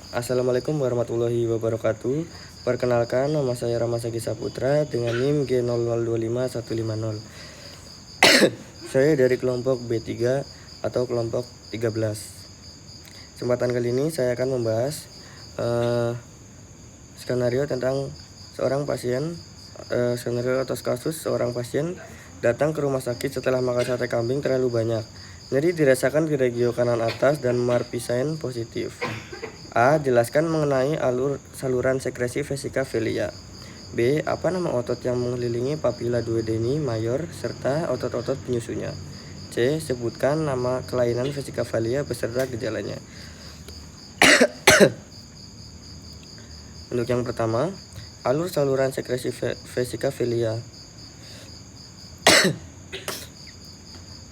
Assalamualaikum warahmatullahi wabarakatuh. Perkenalkan, nama saya Rama Sagi Saputra dengan NIM G0025150. Saya dari kelompok B3 atau kelompok 13. Kesempatan kali ini saya akan membahas skenario tentang seorang pasien, skenario atas kasus seorang pasien datang ke rumah sakit setelah makan sate kambing terlalu banyak. Nyeri dirasakan di regio kanan atas dan marpisain positif. A. Jelaskan mengenai saluran sekresi vesika velia. B. Apa nama otot yang mengelilingi papila duodeni mayor serta otot-otot penyusunya. C. Sebutkan nama kelainan vesika velia beserta gejalanya. Untuk yang pertama, alur saluran sekresi vesika velia.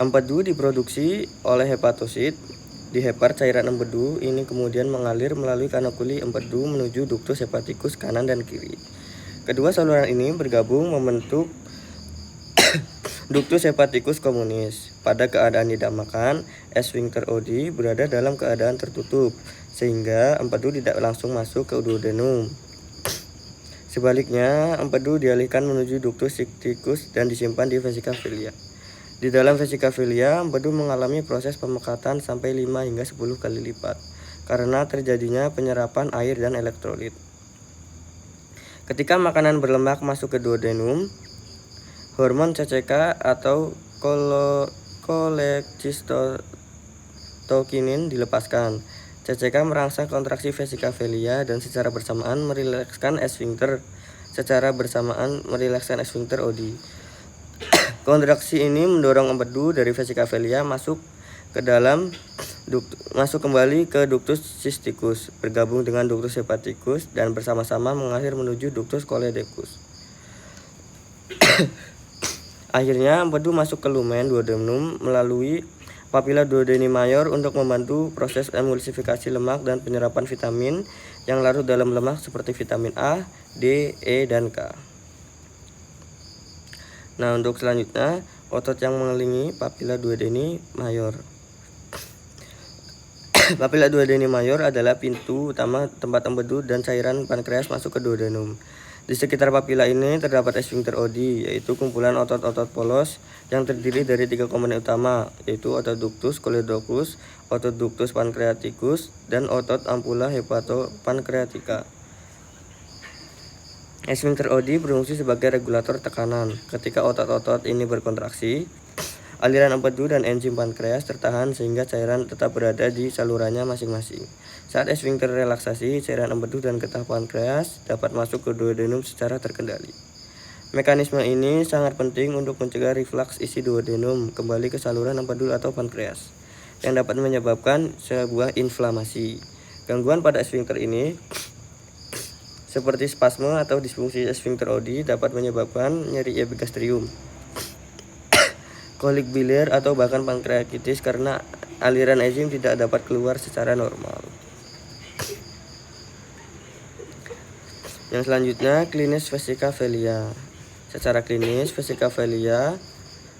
Empedu diproduksi oleh hepatosit. Di hepar, cairan empedu ini kemudian mengalir melalui kanukuli empedu menuju ductus hepaticus kanan dan kiri. Kedua saluran ini bergabung membentuk ductus hepaticus communis. Pada keadaan dinamakan, esfinkter OD berada dalam keadaan tertutup, sehingga empedu tidak langsung masuk ke duodenum. Sebaliknya, empedu dialihkan menuju ductus cysticus dan disimpan di vesika velia. Di dalam vesika velia, empedu mengalami proses pemekatan sampai 5 hingga 10 kali lipat karena terjadinya penyerapan air dan elektrolit. Ketika makanan berlemak masuk ke duodenum, hormon CCK atau cholecystokinin dilepaskan. CCK merangsang kontraksi vesika velia dan secara bersamaan merilekskan esfinkter OD. Kontraksi ini mendorong empedu dari vesika velia masuk kembali ke ductus cysticus, bergabung dengan ductus hepaticus dan bersama-sama mengalir menuju ductus choledocus. Akhirnya empedu masuk ke lumen duodenum melalui papila duodeni mayor untuk membantu proses emulsifikasi lemak dan penyerapan vitamin yang larut dalam lemak seperti vitamin A, D, E, dan K. Nah, untuk selanjutnya, otot yang mengelilingi papila duodeni mayor. Papila duodeni mayor adalah pintu utama tempat empedu dan cairan pankreas masuk ke duodenum. Di sekitar papila ini terdapat esfinkter OD, yaitu kumpulan otot-otot polos yang terdiri dari 3 komponen utama, yaitu otot ductus choledocus, otot ductus pancreaticus, dan otot ampulla hepatopancreatica. Esfinkter OD berfungsi sebagai regulator tekanan. Ketika otot-otot ini berkontraksi, aliran empedu dan enzim pankreas tertahan sehingga cairan tetap berada di salurannya masing-masing. Saat esfinkter relaksasi, cairan empedu dan getah pankreas dapat masuk ke duodenum secara terkendali. Mekanisme ini sangat penting untuk mencegah reflux isi duodenum kembali ke saluran empedu atau pankreas, yang dapat menyebabkan sebuah inflamasi. Gangguan pada esfinkter ini seperti spasme atau disfungsi esfinkter OD dapat menyebabkan nyeri epigastrium, kolik biliar, atau bahkan pankreatitis karena aliran enzim tidak dapat keluar secara normal. Yang selanjutnya, klinis vesika velia. Secara klinis, vesika velia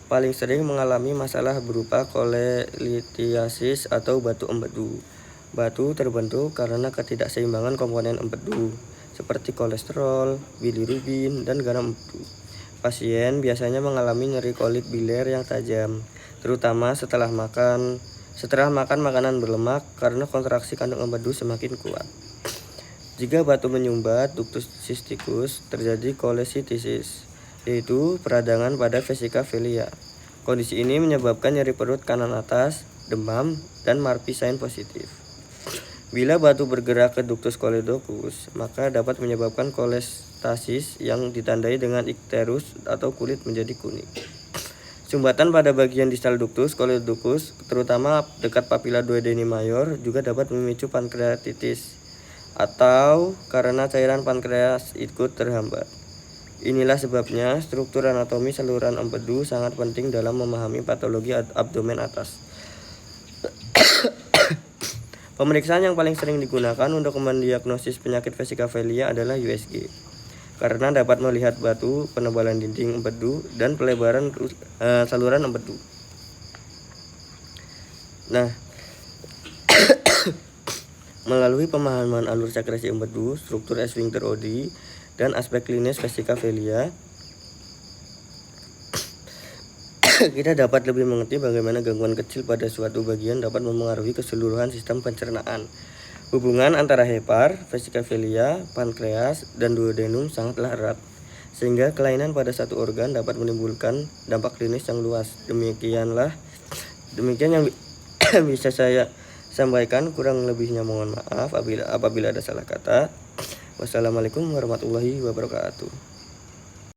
paling sering mengalami masalah berupa kolelithiasis atau batu empedu. Batu terbentuk karena ketidakseimbangan komponen empedu seperti kolesterol, bilirubin, dan garam empedu. Pasien biasanya mengalami nyeri kolit biliar yang tajam, terutama setelah makan makanan berlemak karena kontraksi kandung empedu semakin kuat. Jika batu menyumbat ductus cysticus, terjadi cholecystitis, yaitu peradangan pada vesika velia. Kondisi ini menyebabkan nyeri perut kanan atas, demam, dan marpisain positif. Bila batu bergerak ke ductus choledocus, maka dapat menyebabkan kolestasis yang ditandai dengan ikterus atau kulit menjadi kuning. Sumbatan pada bagian distal ductus choledocus, terutama dekat papila duodeni mayor, juga dapat memicu pankreatitis atau karena cairan pankreas ikut terhambat. Inilah sebabnya struktur anatomi saluran empedu sangat penting dalam memahami patologi abdomen atas. Pemeriksaan yang paling sering digunakan untuk mendiagnosis penyakit vesika velia adalah USG, karena dapat melihat batu, penebalan dinding empedu, dan pelebaran saluran empedu. Nah, Melalui pemahaman alur sekresi empedu, struktur esfinkter Oddi, dan aspek klinis vesika velia, kita dapat lebih mengerti bagaimana gangguan kecil pada suatu bagian dapat memengaruhi keseluruhan sistem pencernaan. Hubungan antara hepar, vesika velia, pankreas, dan duodenum sangatlah erat, sehingga kelainan pada satu organ dapat menimbulkan dampak klinis yang luas. Demikian yang bisa saya sampaikan, kurang lebihnya mohon maaf apabila ada salah kata. Wassalamualaikum warahmatullahi wabarakatuh.